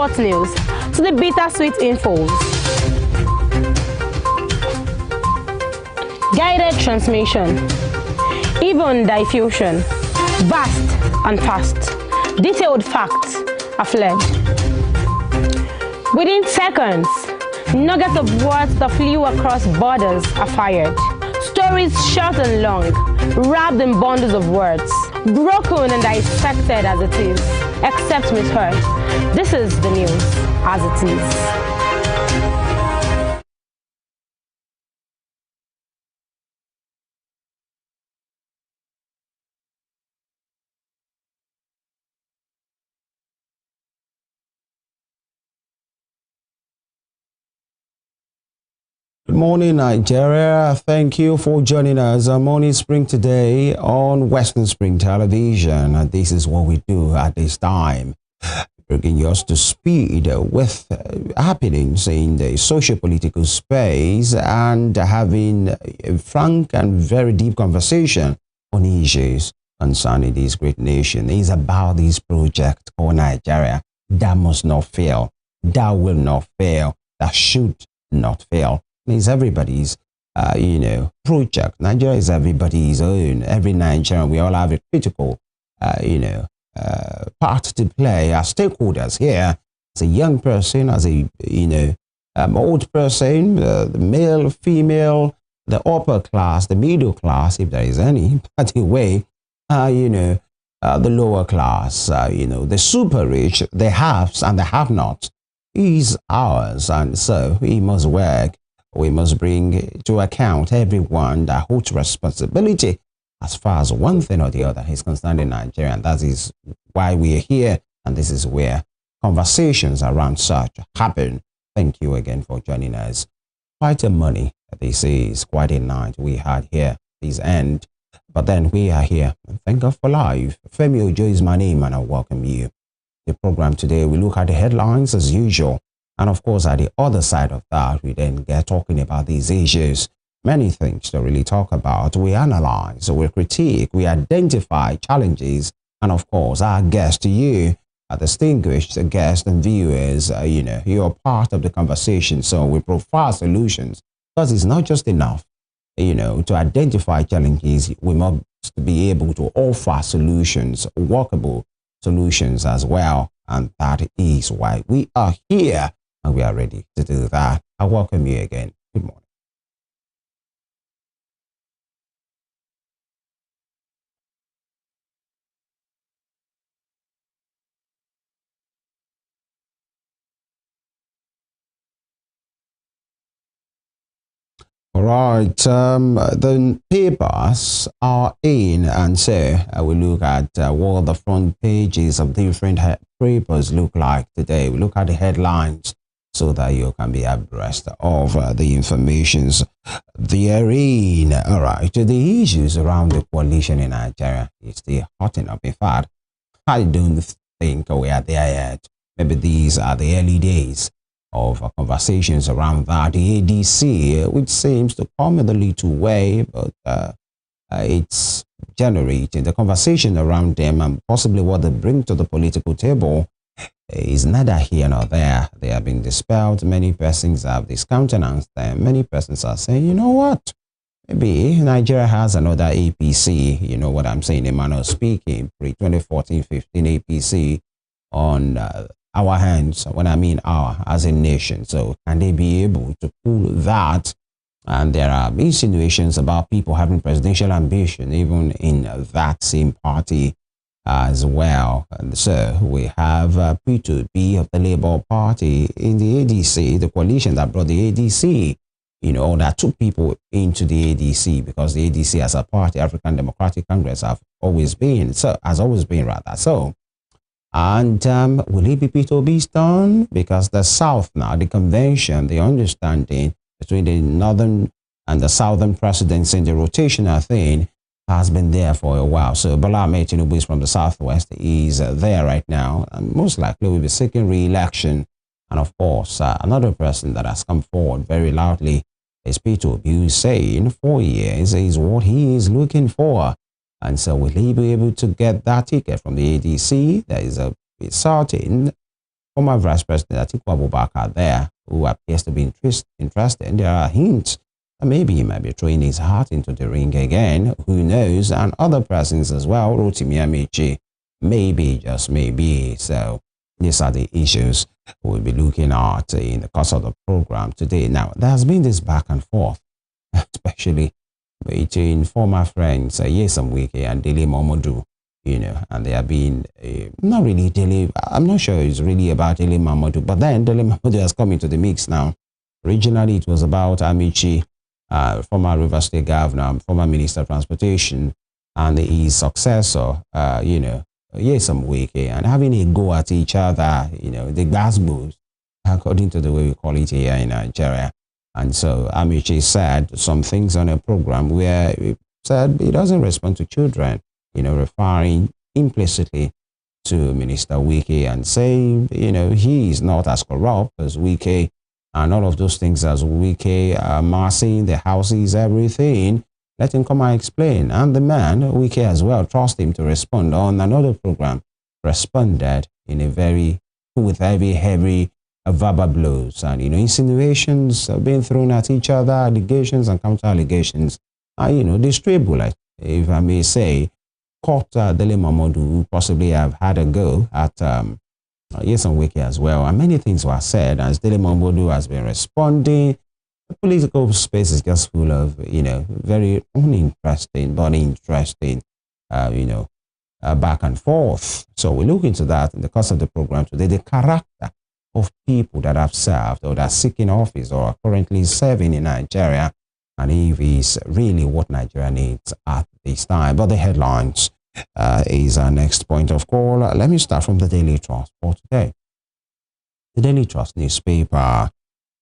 sport news to the bittersweet infos. Guided transmission, even diffusion, vast and fast, detailed facts are fled. Within seconds, nuggets of words that flew across borders are fired. Stories short and long, wrapped in bundles of words, broken and dissected as it is, except misheard. This is the news as it is. Good morning, Nigeria. Thank you for joining us on Morning Spring today on Western Spring Television. And this is what we do at this time, bringing you up to speed with happenings in the socio-political space and having a frank and very deep conversation on issues concerning this great nation. It's about this project called Nigeria that must not fail, that will not fail, that should not fail. It's everybody's, project. Nigeria is everybody's own. Every Nigerian, we all have a critical, part to play as stakeholders here. As a young person, as a, old person, the male, female, the upper class, the middle class, if there is any, by the way, the lower class, the super rich, the haves and the have-nots is ours. And so we must work. We must bring to account everyone that holds responsibility as far as one thing or the other is concerned in Nigeria. And that is why we are here. And this is where conversations around such happen. Thank you again for joining us. Quite a money. This is quite a night we had here this end. But then we are here. Thank God for life. Femi Ojo is my name and I welcome you. The program today, we look at the headlines as usual. And of course, at the other side of that, we then get talking about these issues. Many things to really talk about. We analyze, we critique, we identify challenges. And of course, our guest, you, our distinguished guests and viewers, you're part of the conversation. So we profile solutions because it's not just enough, to identify challenges. We must be able to offer solutions, workable solutions as well. And that is why we are here. And we are ready to do that. I welcome you again. Good morning. All right, the papers are in, and so I will look at what the front pages of different papers look like today. We look at the headlines so that you can be abreast of the informations therein. All right, the issues around the coalition in Nigeria is still hotting up. In fact, I don't think we are there yet. Maybe these are the early days of conversations around that. The ADC, which seems to come in a little way, but it's generating the conversation around them and possibly what they bring to the political table is neither here nor there. They have been dispelled. Many persons have discountenanced them. Many persons are saying, you know what? Maybe Nigeria has another APC. You know what I'm saying, in manner of speaking, pre-2014-15 APC on our hands. When I mean our, as a nation. So can they be able to pull that? And there are insinuations about people having presidential ambition, even in that same party as well. And so we have P2B of the Labour Party in the ADC, the coalition that brought the ADC, that took people into the ADC, because the ADC as a party, African Democratic Congress, has always been. So, and will it be P2B's turn? Because the South now, the convention, the understanding between the northern and the southern presidents in the rotational thing has been there for a while. So Bola Ahmed Tinubu is from the southwest. He's there right now and most likely will be seeking re-election. And of course, another person that has come forward very loudly is P2B, who's saying 4 years is what he is looking for. And so will he be able to get that ticket from the ADC? There is a certain former Vice President Atiku Abubakar there, who appears to be interested. There are hints that maybe he might be throwing his heart into the ring again. Who knows? And other persons as well, Rotimi Amici, maybe, just maybe. So these are the issues we'll be looking at in the course of the program today. Now, there has been this back and forth, especially between former friends Yesam Wike and Dele Momodu, and they have been not really Dele. I'm not sure it's really about Dele Momodu, but then Dele Momodu has come into the mix now. Originally, it was about Amici, former River State Governor, former Minister of Transportation, and his successor, Yesam Wike, and having a go at each other, the gasbos, according to the way we call it here in Nigeria. And so Amici said some things on a program where he said he doesn't respond to children, referring implicitly to Minister Wike and saying, he is not as corrupt as Wike and all of those things as Wike, amassing the houses, everything. Let him come and explain. And the man, Wike as well, trust him to respond on another program, responded in with heavy verbal blows and, insinuations being thrown at each other, allegations and counter allegations. And, the stray bullet, if I may say, caught Dele Momodu, who possibly have had a go at Yesam Wike as well. And many things were said as Dele Momodu has been responding. The political space is just full of, very uninteresting but interesting, back and forth. So we look into that in the course of the program today, the character of people that have served or that are seeking office or are currently serving in Nigeria, and if it's really what Nigeria needs at this time. But the headlines is our next point of call. Let me start from the Daily Trust for today. The Daily Trust newspaper,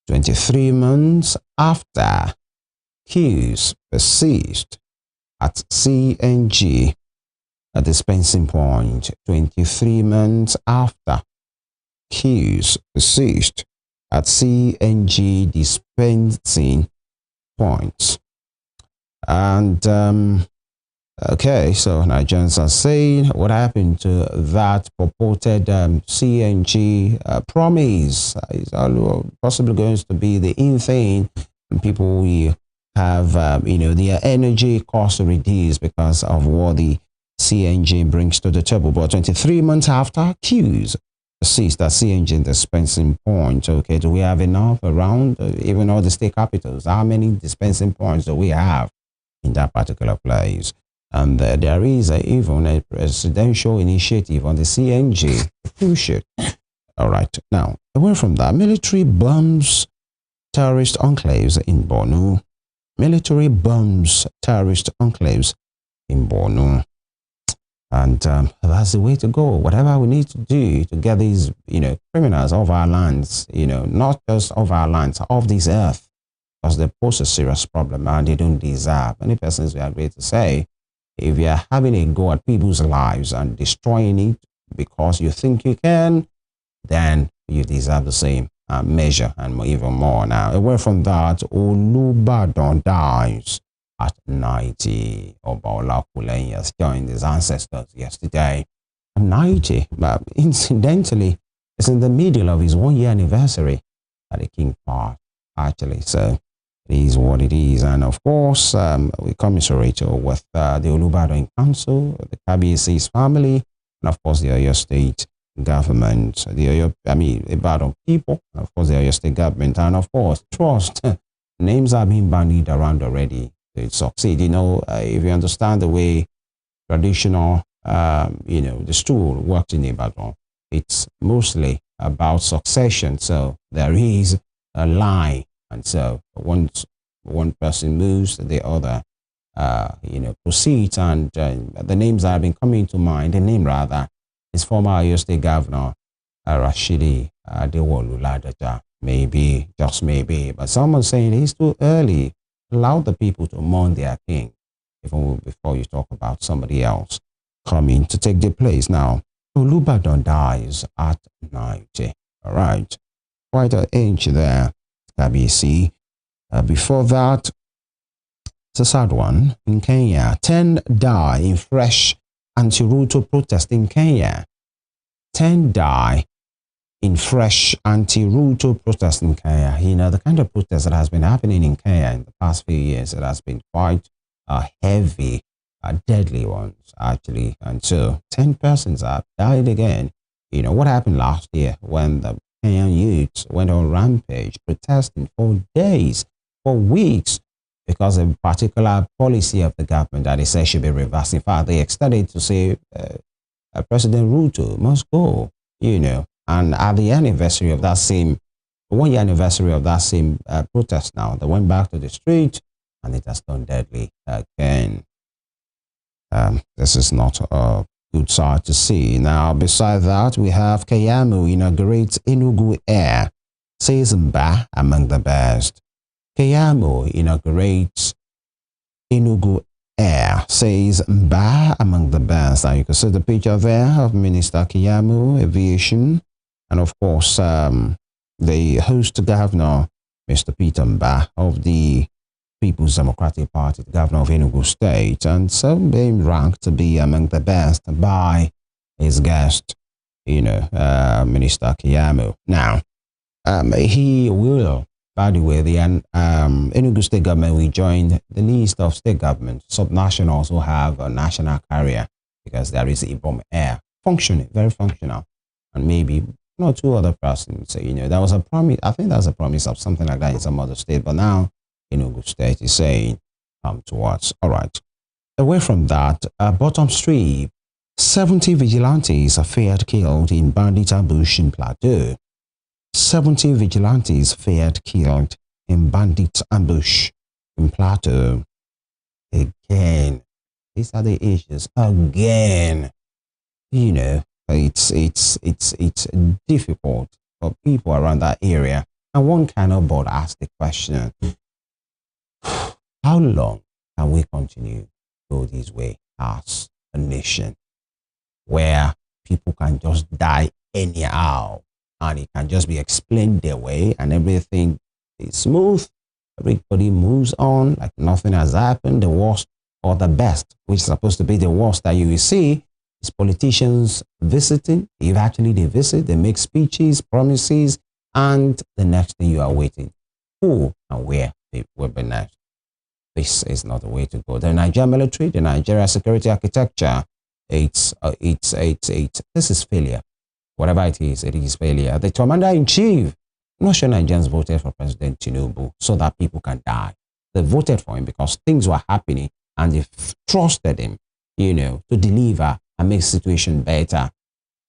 23 months after queues persist at CNG at dispensing point. 23 months after queues persist at CNG dispensing points. And okay, so Nigerians are saying what happened to that purported CNG promise is possibly going to be the in thing, and people will have their energy cost reduced because of what the CNG brings to the table. But 23 months after queues persist at CNG dispensing points, okay, do we have enough around even all the state capitals? How many dispensing points do we have in that particular place? And there is even a presidential initiative on the CNG to push it. All right. Now, away from that, military bombs terrorist enclaves in Borno. Military bombs terrorist enclaves in Borno. And that's the way to go. Whatever we need to do to get these, criminals off our lands, not just off our lands, off this earth, because they pose a serious problem and they don't deserve. Many persons will agree to say, if you're having a go at people's lives and destroying it because you think you can, then you deserve the same measure and even more. Now, away from that, Olubadan dies at 90. Oba Olakulen has joined his ancestors yesterday at 90. But incidentally, it's in the middle of his 1-year anniversary at the King Park, actually. So it is what it is. And of course, we commiserate with the Olubadan Council, the KBC's family, and of course the Oyo State government, Ibadan people, and of course the Oyo State government, and of course trust. Names are being bandied around already to succeed. If you understand the way traditional, the stool works in Ibadan, it's mostly about succession. So there is a line. And so once one person moves, the other, proceeds. And the names that have been coming to mind, the name rather, is former Oyo State Governor Rashidi Adewolu Ladaja. Maybe, just maybe. But someone's saying it's too early. Allow the people to mourn their king, even before you talk about somebody else coming to take their place. Now, Olubadan dies at 90. All right. Quite an age there. KBC. Before that, it's a sad one in Kenya. 10 die in fresh anti-Ruto protest in Kenya. 10 die in fresh anti-Ruto protest in Kenya. You know, the kind of protest that has been happening in Kenya in the past few years, it has been quite heavy, deadly ones, actually. And so 10 persons have died again. You know, what happened last year when the Kenyan youths went on rampage, protesting for days, for weeks, because of a particular policy of the government that they say should be reversed. In fact, they extended to say President Ruto must go, you know. And at the anniversary of that same, 1 year anniversary of that same protest now, they went back to the street and it has turned deadly again. This is not a good sight to see. Now, beside that, we have Keyamo inaugurates Enugu Air, says Mba among the best. Keyamo inaugurates Enugu Air, says Mba among the best. Now, you can see the picture there of Minister Keyamo, Aviation, and of course, the host governor, Mr. Peter Mba of the People's Democratic Party, the governor of Enugu State, and so being ranked to be among the best by his guest, Minister Keyamo. Now, he will, by the way, the Enugu State government will join the list of state governments, subnationals who have a national carrier, because there is Ibom Air, functioning, very functional, and maybe one or two other persons. So, there was a promise, I think there's a promise of something like that in some other state, but now Enugu State is saying, come to us. All right. Away from that, bottom street, 70 vigilantes are feared killed in bandit ambush in Plateau. 70 vigilantes feared killed in bandit ambush in Plateau. Again, these are the issues. Again, it's difficult for people around that area, and one cannot but ask the question: how long can we continue to go this way as a nation, where people can just die anyhow and it can just be explained their way and everything is smooth, everybody moves on like nothing has happened? The worst or the best, which is supposed to be the worst that you will see, is politicians visiting. If actually they visit, they make speeches, promises, and the next thing you are waiting, who and where they will be next. This is not the way to go. The Nigerian military, the Nigeria security architecture, this is failure. Whatever it is failure. The commander-in-chief, I'm not sure Nigerians voted for President Tinubu so that people can die. They voted for him because things were happening and they trusted him, to deliver and make the situation better.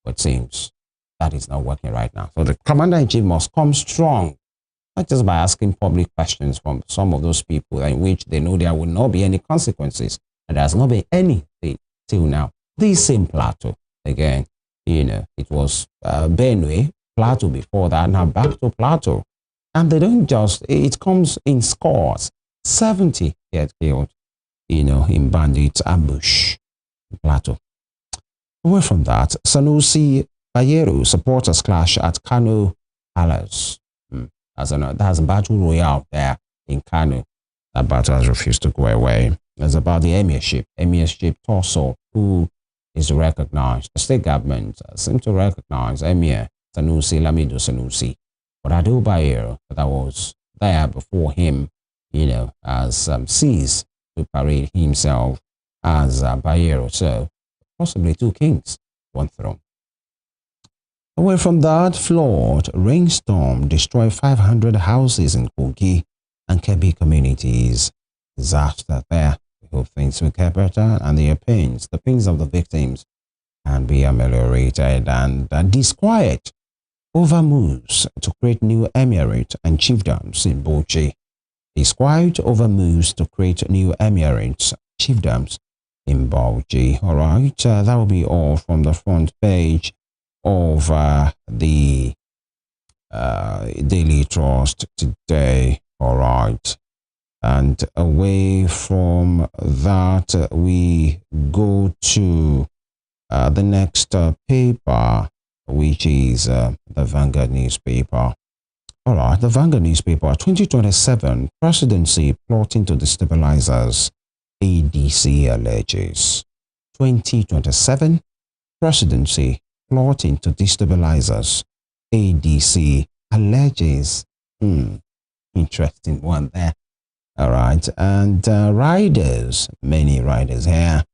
But it seems that is not working right now. So the commander-in-chief must come strong, not just by asking public questions from some of those people in which they know there will not be any consequences, and there has not been anything till now. This same Plateau, again, it was Benue, Plateau before that, now back to Plateau. And they don't just, it comes in scores. 70 get killed, in bandit ambush in Plateau. Away from that, Sanusi Bayero supporters clash at Kano Palace. There's a battle royale there in Kano. That battle has refused to go away. It's about the emirship Torso, who is recognized. The state government seems to recognize Emir Sanusi Lamido Sanusi. But Ado Bayero, that was there before him, has ceased to parade himself as Bayero. So possibly two kings, one throne. Away from that, flood, rainstorm destroy 500 houses in Kogi and Kebbi communities. Disaster there. We hope things will get better and the pains of the victims can be ameliorated. And disquiet over moves to create new emirate and chiefdoms in Bauchi. Disquiet over moves to create new emirates, chiefdoms in Bauchi. All right, that will be all from the front page of the Daily Trust today. All right, and away from that, we go to the next paper, which is the Vanguard newspaper. All right, the Vanguard newspaper, 2027 presidency plotting to destabilize us, ADC alleges. 2027 presidency plotting to destabilize us, ADC alleges. Interesting one there. All right. And many riders here,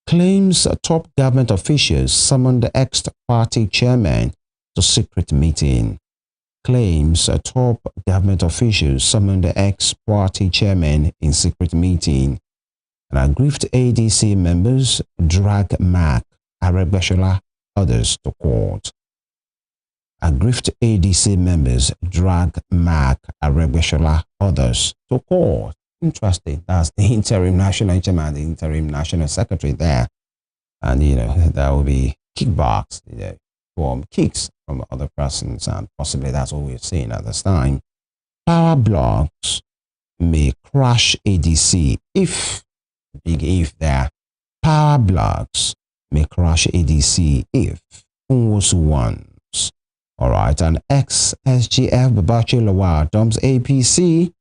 claims top government officials summoned the ex-party chairman to secret meeting. Claims top government officials summoned the ex-party chairman in secret meeting. And aggrieved ADC members drag Mark Aregbesola others to court. Aggrieved ADC members drag Mark Aregbesola others to court. Interesting. That's the interim national chairman, the interim national secretary there. And, there will be kickbacks, kicks from other persons, and possibly that's what we're seeing at this time. Power blocks may crash ADC if, big if there, power blocks may crash ADC if Nwosu wants. All right, and ex-SGF Babachi Lawal dumps APC,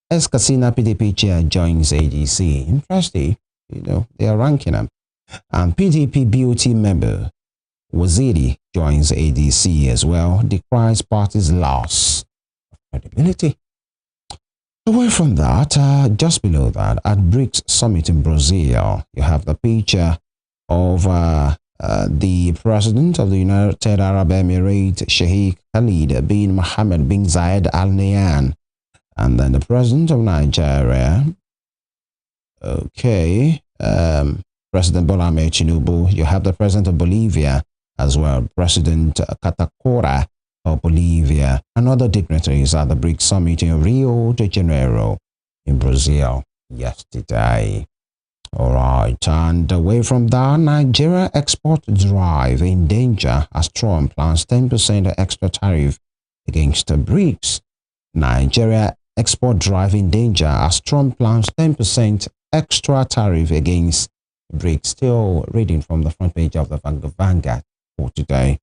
ex-Katsina PDP chair joins ADC. Interesting, they are ranking them. And PDP BOT member Waziri joins ADC as well, decries party's loss of credibility. Away from that, just below that, at BRICS Summit in Brazil, you have the picture of the President of the United Arab Emirates, Sheikh Khalid bin Mohammed bin Zayed Al Nahyan, and then the President of Nigeria, President Bola Ahmed Tinubu. You have the President of Bolivia as well, President Catacora of Bolivia, and other dignitaries at the BRICS Summit in Rio de Janeiro in Brazil yesterday. All right, and away from that, Nigeria export drive in danger as Trump plans 10% extra tariff against the BRICS. Nigeria export drive in danger as Trump plans 10% extra tariff against BRICS. Still reading from the front page of the Vanguard for today.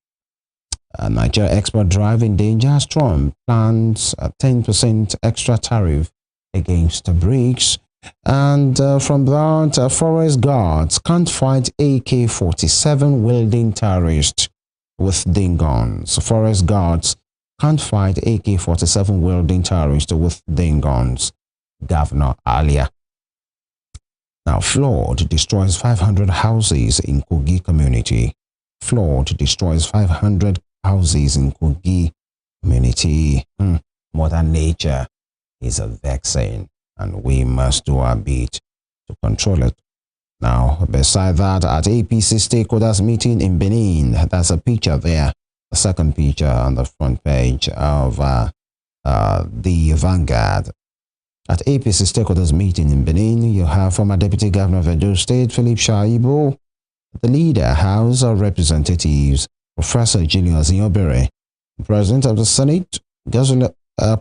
Nigeria export drive in danger as Trump plans a 10% extra tariff against the BRICS. And from that, forest guards can't fight AK-47 wielding terrorists with guns. Forest guards can't fight AK-47 wielding terrorists with guns. Governor Alia. Now, flood destroys 500 houses in Kogi community. Flood destroys 500 houses in Kogi community. Mother Nature is a vexing, and we must do our bit to control it. Now, beside that, at APC stakeholders meeting in Benin, that's a picture there, the second picture on the front page of the Vanguard. At APC stakeholders meeting in Benin, you have former Deputy Governor of Edo State, Philip Shaibu, the leader, House of Representatives, Professor Julius Nyobere, President of the Senate, Gazula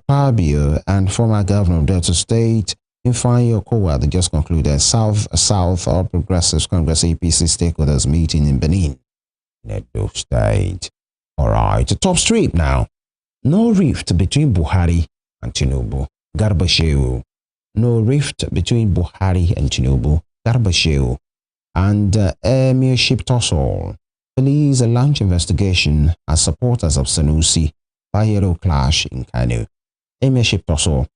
Pabio, and former Governor of Delta State, Ifeanyi Okowa, that just concluded South All Progressives Congress APC stakeholders meeting in Benin, Edo State. All right, top strip now. No rift between Buhari and Tinubu. Garba Shehu. No rift between Buhari and Tinubu. Garba Shehu. And Emirship tussle. Police launch investigation as supporters of Sanusi Bayero clash in Kano. Emirship tussle.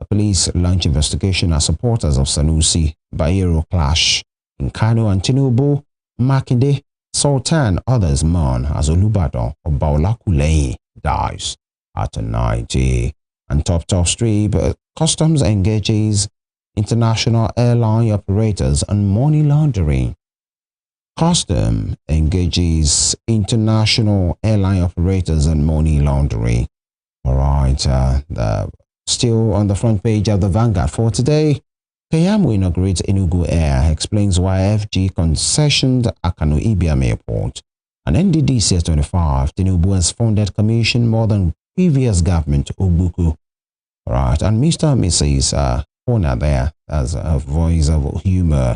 Police launch investigation as supporters of Sanusi Bayero clash in Kano, and Tinubu, Makinde, Sultan, others mourn as Olubadan of Baolakuleyin dies at 90. And top strip, customs engages international airline operators on money laundering. Custom engages international airline operators on money laundering. All right, still on the front page of the Vanguard for today, Keyamo inaugurates Enugu Air, explains why FG concessioned Akanu Ibiam Airport. And NDDCS 25, Tinubu has funded commission more than previous government Obuku. All right, and Mr. and Mrs. Corner there as a voice of humor.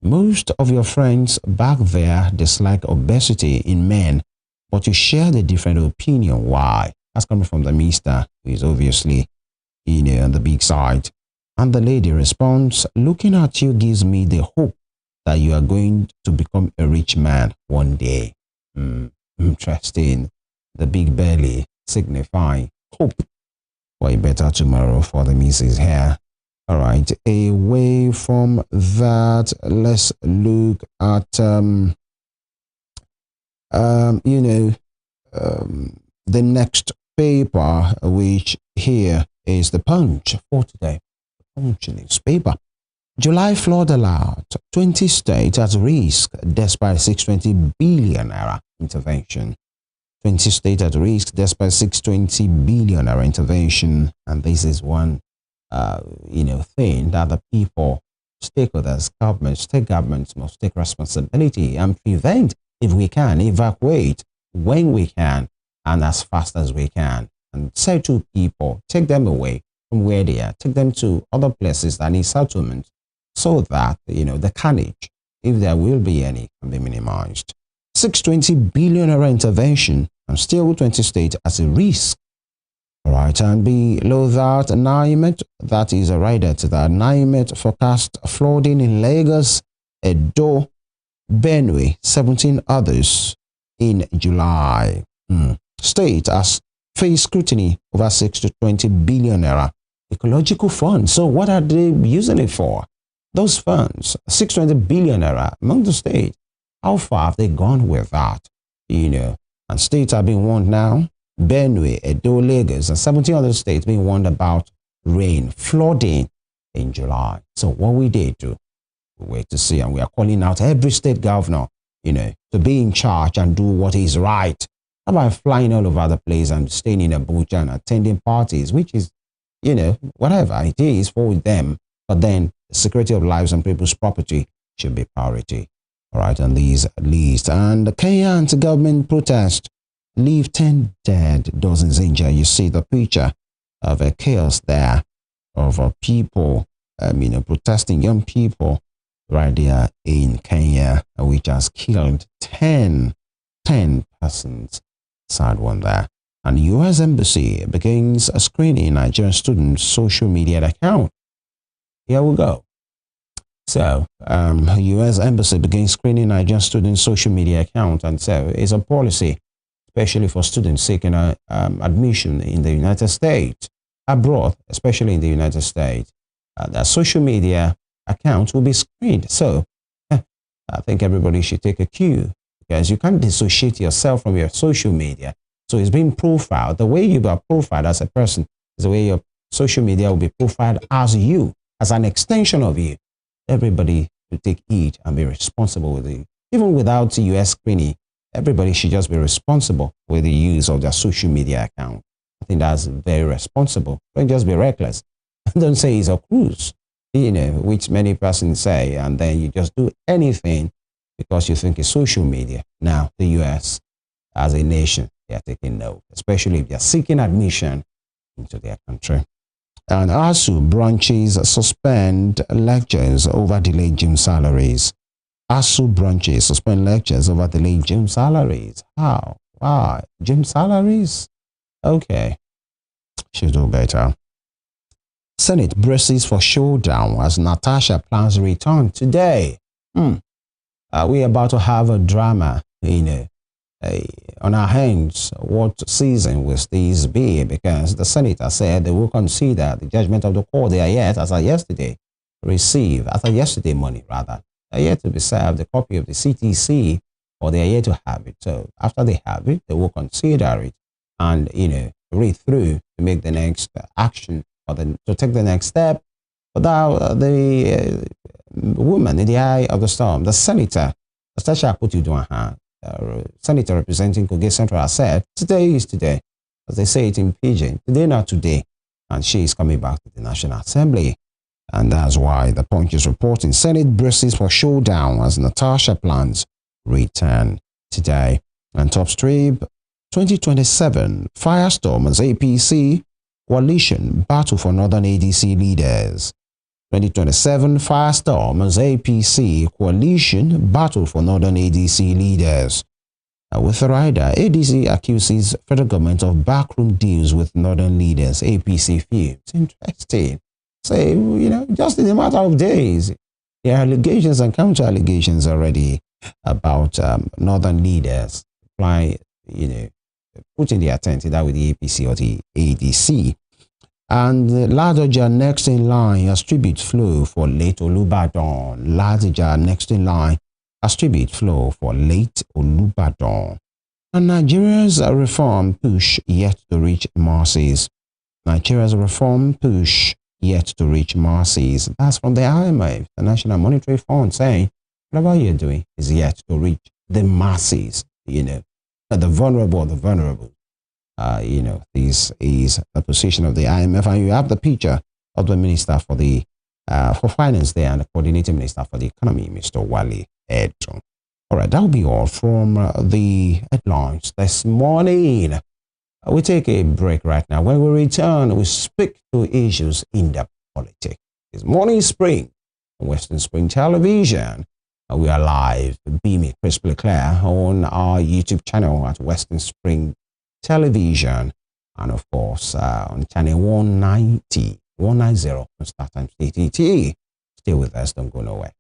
Most of your friends back there dislike obesity in men, but you share the different opinion. Why? That's coming from the Mr., who is obviously on the big side. And the lady responds, looking at you gives me the hope that you are going to become a rich man one day. Interesting. The big belly signify hope for a better tomorrow for the missus here. All right, away from that, let's look at the next paper, which here is the Punch for today. The Punch newspaper. July flood alert, 20 states at risk despite 620 billion naira intervention. 20 states at risk despite 620 billion naira intervention. And this is one thing that the people, stakeholders, governments, state governments must take responsibility and prevent, if we can, evacuate when we can and as fast as we can, and settle people, take them away from where they are, take them to other places that need settlement, so that the carnage, if there will be any, can be minimized. 620 billion naira intervention and still 20 states as a risk. All right, and below that, NIMET, that is a rider to that. NIMET forecast flooding in Lagos, Edo, Benue, 17 others in July. State has faced scrutiny over 6 to 20 billion naira ecological funds. So what are they using it for? Those funds, 620 billion naira among the states. How far have they gone with that? And states are being warned now. Benue, Edo, Lagos, and 17 other states being warned about rain, flooding in July. So what we did do, we wait to see, and we are calling out every state governor, to be in charge and do what is right. How about flying all over the place and staying in Abuja and attending parties, which is, whatever it is for them, but then the security of lives and people's property should be priority. All right, on these list. And the Kenya anti-government protest leave 10 dead, dozens injured. You see the picture of a chaos there of people, protesting, young people right there in Kenya, which has killed 10 persons. Sad one there. And U.S. Embassy begins a screening Nigerian students' social media account. Here we go. So, U.S. Embassy begins screening Nigerian students' social media account, and so it's a policy, especially for students seeking admission in the United States, abroad, especially in the United States. Their social media accounts will be screened. So, I think everybody should take a cue, because you can't dissociate yourself from your social media. So it's being profiled. The way you are profiled as a person is the way your social media will be profiled as you, as an extension of you. Everybody should take heed and be responsible with it. Even without US screening, everybody should just be responsible with the use of their social media account. I think that's very responsible. Don't just be reckless. Don't say it's a cruise, which many persons say, and then you just do anything because you think it's social media. Now, the US, as a nation, they are taking note, especially if they are seeking admission into their country. And ASU branches suspend lectures over delayed gym salaries. ASU branches suspend lectures over delayed gym salaries. How? Why? Gym salaries? Okay. Should do better. Senate braces for showdown as Natasha plans return today. Are we about to have a drama, on our hands? What season will this be? Because the senator said they will consider the judgment of the court they are yet, as of yesterday, morning rather, they are yet to be served a copy of the CTC, or they are yet to have it. So after they have it, they will consider it and, read through to make the next action, or to take the next step. But now the woman in the eye of the storm, the senator, Stasha Akpoti-Uduaghan, senator representing Kogi Central, has said, today is today, as they say it in Pidgin, today not today, and she is coming back to the National Assembly. And that's why the Punch is reporting Senate braces for showdown as Natasha plans return today. And top strip, 2027 firestorm as APC coalition battle for Northern ADC leaders. 2027 firestorm as APC coalition battle for Northern ADC leaders. With the rider, ADC accuses federal government of backroom deals with Northern leaders. APC fears. Interesting. Say, just in a matter of days, there are allegations and counter allegations already about Northern leaders applying, putting their tent either with the APC or the ADC. And Ladoja next in line as tribute flow for late Olubadan. Ladoja next in line as tribute flow for late Olubadan. And Nigeria's reform push yet to reach masses. Nigeria's reform push yet to reach masses. That's from the IMF, the National Monetary Fund, saying whatever you're doing is yet to reach the masses, the vulnerable, the vulnerable. This is the position of the IMF, and you have the picture of the Minister for the for Finance there and the Coordinating Minister for the Economy, Mr. Wale Edun. All right, that'll be all from the headlines this morning. We take a break right now. When we return, we speak to issues in the politics. It's Morning Spring on Western Spring Television. We are live, beaming crisply clear on our YouTube channel at Western Spring Television, and of course on channel 190 on StarTimes DTT. Stay with us, don't go nowhere.